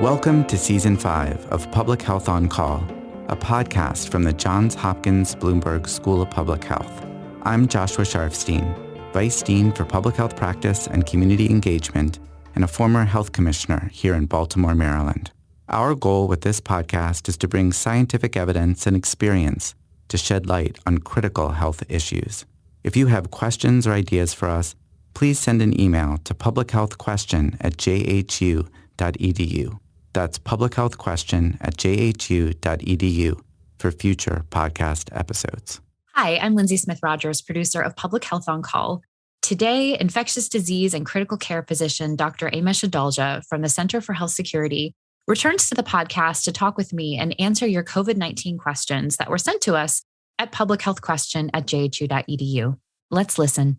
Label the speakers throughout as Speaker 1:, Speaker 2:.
Speaker 1: Welcome to Season 5 of Public Health on Call, a podcast from the Johns Hopkins Bloomberg School of Public Health. I'm Joshua Sharfstein, Vice Dean for Public Health Practice and Community Engagement and a former health commissioner here in Baltimore, Maryland. Our goal with this podcast is to bring scientific evidence and experience to shed light on critical health issues. If you have questions or ideas for us, please send an email to publichealthquestion@jhu.edu. That's publichealthquestion@jhu.edu for future podcast episodes.
Speaker 2: Hi, I'm Lindsay Smith-Rogers, producer of Public Health on Call. Today, infectious disease and critical care physician Dr. Amesh Adalja from the Center for Health Security returns to the podcast to talk with me and answer your COVID-19 questions that were sent to us at publichealthquestion@jhu.edu. Let's listen.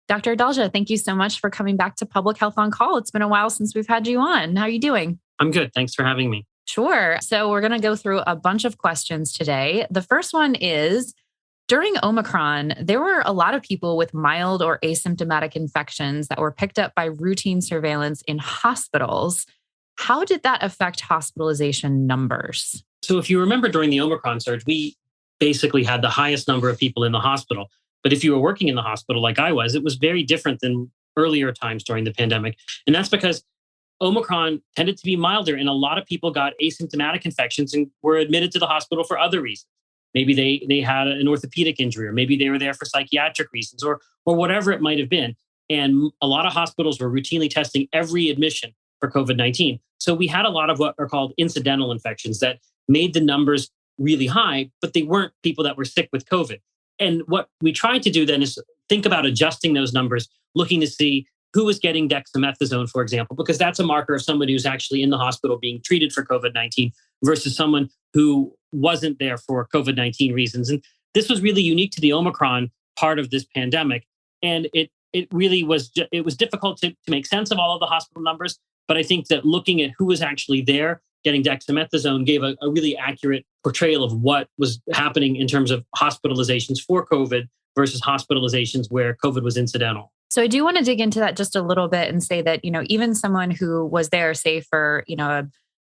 Speaker 2: Dr. Adalja, thank you so much for coming back to Public Health on Call. It's been a while since we've had you on. How are you doing?
Speaker 3: I'm good. Thanks for having me.
Speaker 2: Sure. So we're going to go through a bunch of questions today. The first one is, during Omicron, there were a lot of people with mild or asymptomatic infections that were picked up by routine surveillance in hospitals. How did that affect hospitalization numbers?
Speaker 3: So if you remember during the Omicron surge, we basically had the highest number of people in the hospital. But if you were working in the hospital like I was, it was very different than earlier times during the pandemic. And that's because Omicron tended to be milder and a lot of people got asymptomatic infections and were admitted to the hospital for other reasons. Maybe they had an orthopedic injury, or maybe they were there for psychiatric reasons, or whatever it might have been. And a lot of hospitals were routinely testing every admission for COVID-19. So we had a lot of what are called incidental infections that made the numbers really high, but they weren't people that were sick with COVID. And what we tried to do then is think about adjusting those numbers, looking to see who was getting dexamethasone, for example, because that's a marker of somebody who's actually in the hospital being treated for COVID-19 versus someone who wasn't there for COVID-19 reasons. And this was really unique to the Omicron part of this pandemic. And it really was, it was difficult to make sense of all of the hospital numbers. But I think that looking at who was actually there getting dexamethasone gave a really accurate portrayal of what was happening in terms of hospitalizations for COVID versus hospitalizations where COVID was incidental.
Speaker 2: So I do want to dig into that just a little bit and say that, even someone who was there, say for,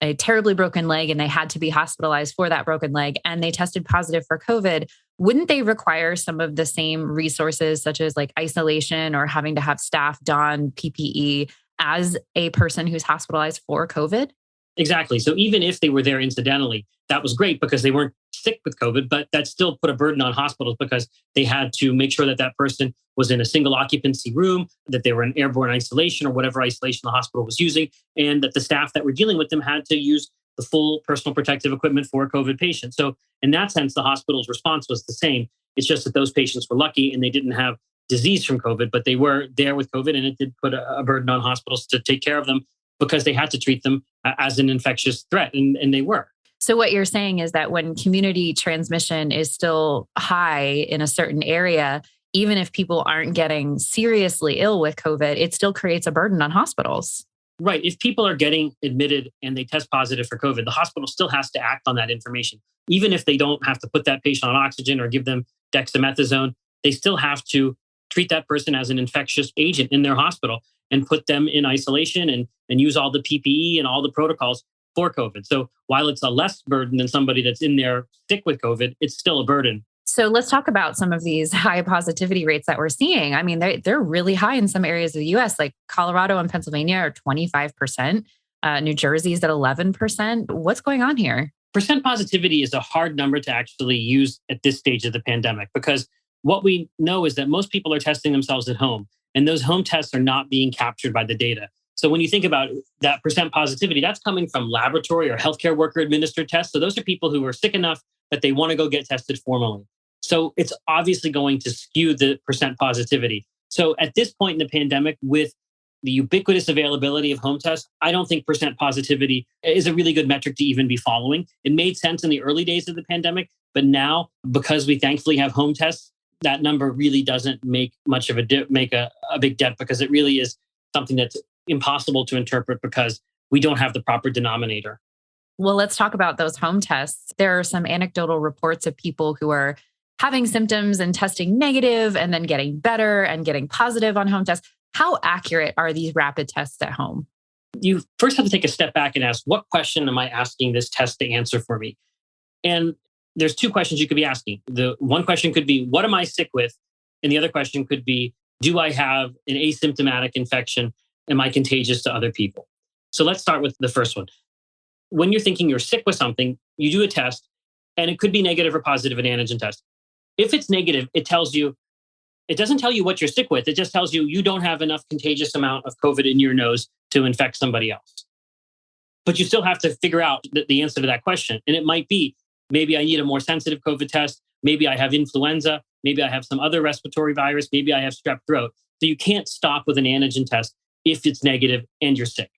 Speaker 2: a terribly broken leg and they had to be hospitalized for that broken leg and they tested positive for COVID, wouldn't they require some of the same resources such as like isolation or having to have staff don PPE as a person who's hospitalized for COVID?
Speaker 3: Exactly. So even if they were there incidentally, that was great because they weren't sick with COVID, but that still put a burden on hospitals because they had to make sure that that person was in a single occupancy room, that they were in airborne isolation or whatever isolation the hospital was using, and that the staff that were dealing with them had to use the full personal protective equipment for a COVID patient. So in that sense, the hospital's response was the same. It's just that those patients were lucky and they didn't have disease from COVID, but they were there with COVID, and it did put a burden on hospitals to take care of them because they had to treat them as an infectious threat, and they were.
Speaker 2: So what you're saying is that when community transmission is still high in a certain area, even if people aren't getting seriously ill with COVID, it still creates a burden on hospitals.
Speaker 3: Right. If people are getting admitted and they test positive for COVID, the hospital still has to act on that information. Even if they don't have to put that patient on oxygen or give them dexamethasone, they still have to treat that person as an infectious agent in their hospital and put them in isolation and use all the PPE and all the protocols for COVID. So while it's a less burden than somebody that's in there sick with COVID, it's still a burden.
Speaker 2: So let's talk about some of these high positivity rates that we're seeing. I mean, they're really high in some areas of the US, like Colorado and Pennsylvania are 25%. New Jersey's at 11%. What's going on here?
Speaker 3: Percent positivity is a hard number to actually use at this stage of the pandemic because what we know is that most people are testing themselves at home, and those home tests are not being captured by the data. So when you think about that percent positivity, that's coming from laboratory or healthcare worker administered tests. So those are people who are sick enough that they want to go get tested formally. So it's obviously going to skew the percent positivity. So at this point in the pandemic, with the ubiquitous availability of home tests, I don't think percent positivity is a really good metric to even be following. It made sense in the early days of the pandemic, but now because we thankfully have home tests, that number really doesn't make much of a big dent because it really is something that's impossible to interpret because we don't have the proper denominator.
Speaker 2: Well, let's talk about those home tests. There are some anecdotal reports of people who are having symptoms and testing negative and then getting better and getting positive on home tests. How accurate are these rapid tests at home?
Speaker 3: you first have to take a step back and ask, what question am I asking this test to answer for me? And there's two questions you could be asking. The one question could be, what am I sick with? And the other question could be, do I have an asymptomatic infection? Am I contagious to other people? So let's start with the first one. When you're thinking you're sick with something, you do a test, and it could be negative or positive, an antigen test. If it's negative, it doesn't tell you what you're sick with. It just tells you don't have enough contagious amount of COVID in your nose to infect somebody else. But you still have to figure out the answer to that question. And it might be, maybe I need a more sensitive COVID test. Maybe I have influenza. Maybe I have some other respiratory virus. Maybe I have strep throat. So you can't stop with an antigen test if it's negative and you're sick.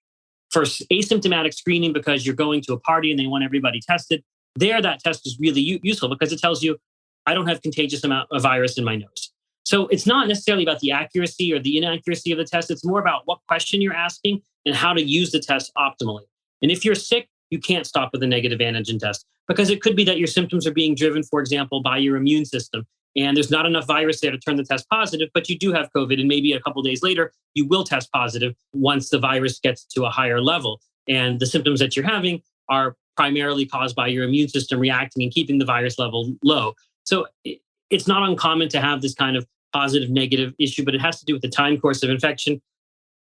Speaker 3: For asymptomatic screening, because you're going to a party and they want everybody tested, that test is really useful because it tells you, I don't have contagious amount of virus in my nose. So it's not necessarily about the accuracy or the inaccuracy of the test. It's more about what question you're asking and how to use the test optimally. And if you're sick, you can't stop with a negative antigen test because it could be that your symptoms are being driven, for example, by your immune system. And there's not enough virus there to turn the test positive, but you do have COVID. And maybe a couple of days later, you will test positive once the virus gets to a higher level. And the symptoms that you're having are primarily caused by your immune system reacting and keeping the virus level low. So it's not uncommon to have this kind of positive negative issue, but it has to do with the time course of infection.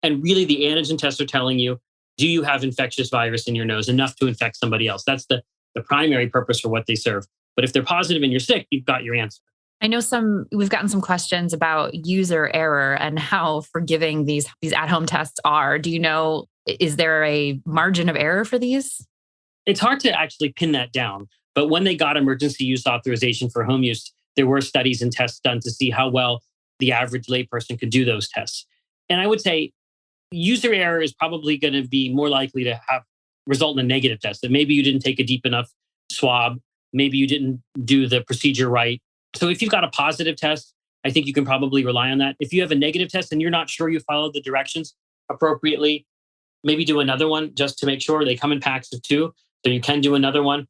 Speaker 3: And really the antigen tests are telling you, do you have infectious virus in your nose enough to infect somebody else? That's the primary purpose for what they serve. But if they're positive and you're sick, you've got your answer.
Speaker 2: I know we've gotten some questions about user error and how forgiving these at-home tests are. Do you know, is there a margin of error for these?
Speaker 3: It's hard to actually pin that down. But when they got emergency use authorization for home use, there were studies and tests done to see how well the average layperson could do those tests. And I would say user error is probably going to be more likely to result in a negative test. That maybe you didn't take a deep enough swab, maybe you didn't do the procedure right. So if you've got a positive test, I think you can probably rely on that. If you have a negative test and you're not sure you followed the directions appropriately, maybe do another one just to make sure. They come in packs of 2, so you can do another one.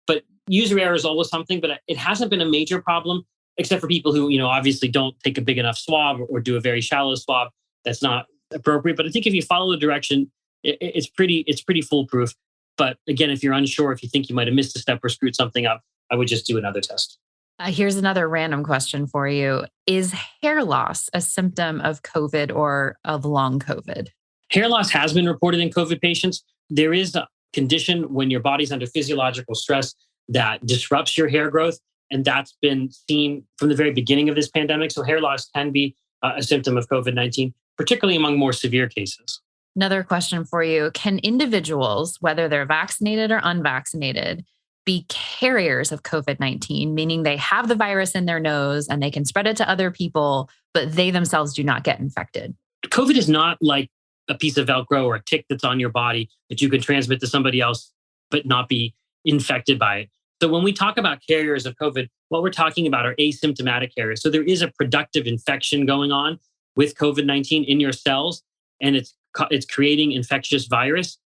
Speaker 3: But user error is always something, but it hasn't been a major problem, except for people who, obviously don't take a big enough swab or do a very shallow swab. That's not appropriate. But I think if you follow the direction, it's pretty foolproof. But again, if you're unsure, if you think you might have missed a step or screwed something up, I would just do another test.
Speaker 2: Here's another random question for you. Is hair loss a symptom of COVID or of long COVID?
Speaker 3: Hair loss has been reported in COVID patients. There is a condition when your body's under physiological stress that disrupts your hair growth. And that's been seen from the very beginning of this pandemic. So hair loss can be a symptom of COVID-19, particularly among more severe cases.
Speaker 2: Another question for you. Can individuals, whether they're vaccinated or unvaccinated, be carriers of COVID-19, meaning they have the virus in their nose and they can spread it to other people, but they themselves do not get infected?
Speaker 3: COVID is not like a piece of Velcro or a tick that's on your body that you can transmit to somebody else, but not be infected by it. So when we talk about carriers of COVID, what we're talking about are asymptomatic carriers. So there is a productive infection going on with COVID-19 in your cells, and it's creating infectious virus.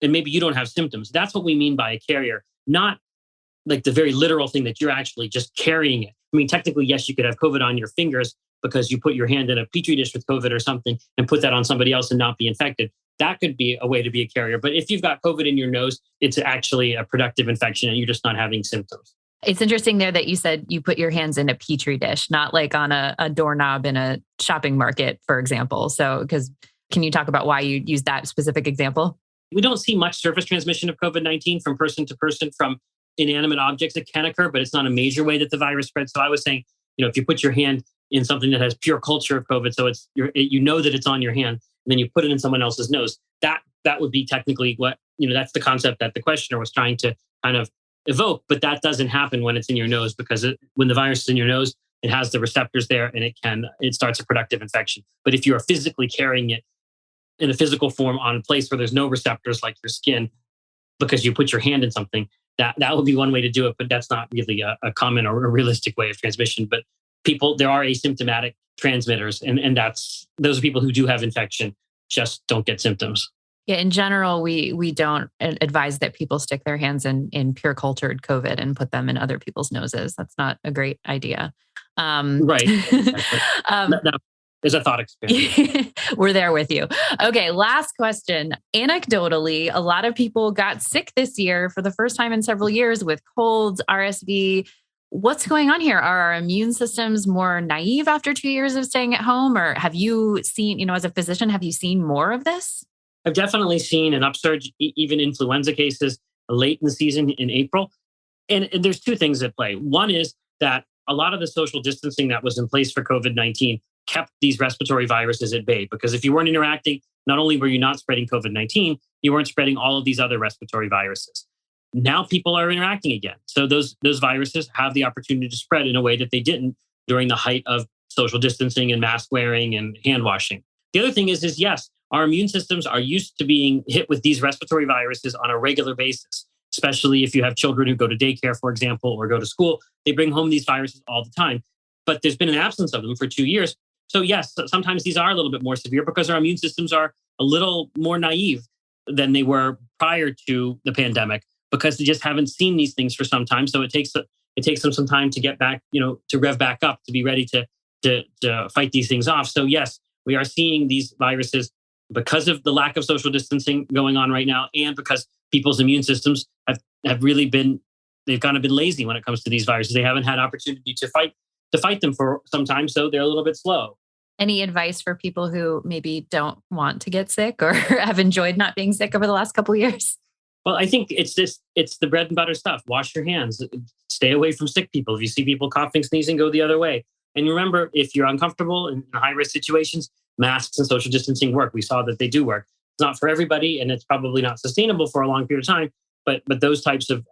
Speaker 3: And maybe you don't have symptoms. That's what we mean by a carrier, not like the very literal thing that you're actually just carrying it. I mean, technically, yes, you could have COVID on your fingers because you put your hand in a petri dish with COVID or something and put that on somebody else and not be infected. That could be a way to be a carrier. But if you've got COVID in your nose, it's actually a productive infection and you're just not having symptoms.
Speaker 2: It's interesting there that you said you put your hands in a petri dish, not like on a doorknob in a shopping market, for example. So, can you talk about why you use that specific example?
Speaker 3: We don't see much surface transmission of COVID-19 from person to person from inanimate objects. It can occur, but it's not a major way that the virus spreads. So I was saying, if you put your hand in something that has pure culture of COVID, so you know that it's on your hand, and then you put it in someone else's nose, that would be technically what, that's the concept that the questioner was trying to kind of evoke. But that doesn't happen when it's in your nose, because when the virus is in your nose, it has the receptors there and it starts a productive infection. But if you are physically carrying it in a physical form on a place where there's no receptors like your skin, because you put your hand in something, that would be one way to do it. But that's not really a common or a realistic way of transmission. But there are asymptomatic transmitters, and those are people who do have infection, just don't get symptoms.
Speaker 2: Yeah, in general, we don't advise that people stick their hands in pure cultured COVID and put them in other people's noses. That's not a great idea.
Speaker 3: Right. As a thought experiment.
Speaker 2: We're there with you. Okay, last question. Anecdotally, a lot of people got sick this year for the first time in several years with colds, RSV. What's going on here? Are our immune systems more naive after 2 years of staying at home? Or have you seen, as a physician, have you seen more of this?
Speaker 3: I've definitely seen an upsurge, even influenza cases late in the season in April. And there's two things at play. One is that a lot of the social distancing that was in place for COVID-19 kept these respiratory viruses at bay, because if you weren't interacting, not only were you not spreading COVID-19, you weren't spreading all of these other respiratory viruses. Now people are interacting again. So those viruses have the opportunity to spread in a way that they didn't during the height of social distancing and mask wearing and hand washing. The other thing is yes, our immune systems are used to being hit with these respiratory viruses on a regular basis, especially if you have children who go to daycare, for example, or go to school. They bring home these viruses all the time. But there's been an absence of them for 2 years. So yes, sometimes these are a little bit more severe because our immune systems are a little more naive than they were prior to the pandemic, because they just haven't seen these things for some time. So it takes them some time to get back, to rev back up, to be ready to fight these things off. So yes, we are seeing these viruses because of the lack of social distancing going on right now, and because people's immune systems have really been, they've kind of been lazy when it comes to these viruses. They haven't had opportunity to fight them for some time, so they're a little bit slow.
Speaker 2: Any advice for people who maybe don't want to get sick or have enjoyed not being sick over the last couple of years?
Speaker 3: Well, I think it's the bread and butter stuff. Wash your hands, stay away from sick people. If you see people coughing, sneezing, go the other way. And remember, if you're uncomfortable in high-risk situations, masks and social distancing work. We saw that they do work. It's not for everybody, and it's probably not sustainable for a long period of time, but those types of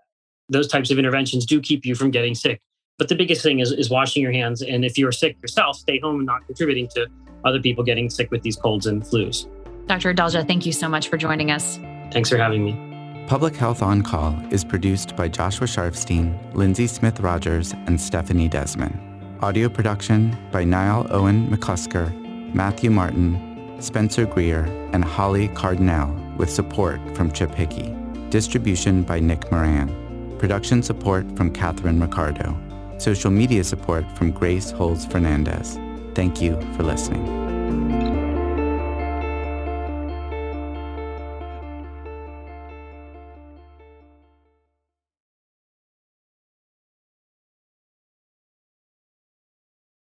Speaker 3: interventions do keep you from getting sick. But the biggest thing is washing your hands. And if you're sick yourself, stay home and not contributing to other people getting sick with these colds and flus.
Speaker 2: Dr. Adalja, thank you so much for joining us.
Speaker 3: Thanks for having me.
Speaker 1: Public Health On Call is produced by Joshua Sharfstein, Lindsay Smith-Rogers, and Stephanie Desmond. Audio production by Niall Owen McClusker, Matthew Martin, Spencer Greer, and Holly Cardinal, with support from Chip Hickey. Distribution by Nick Moran. Production support from Catherine Ricardo. Social media support from Grace Holz Fernandez. Thank you for listening.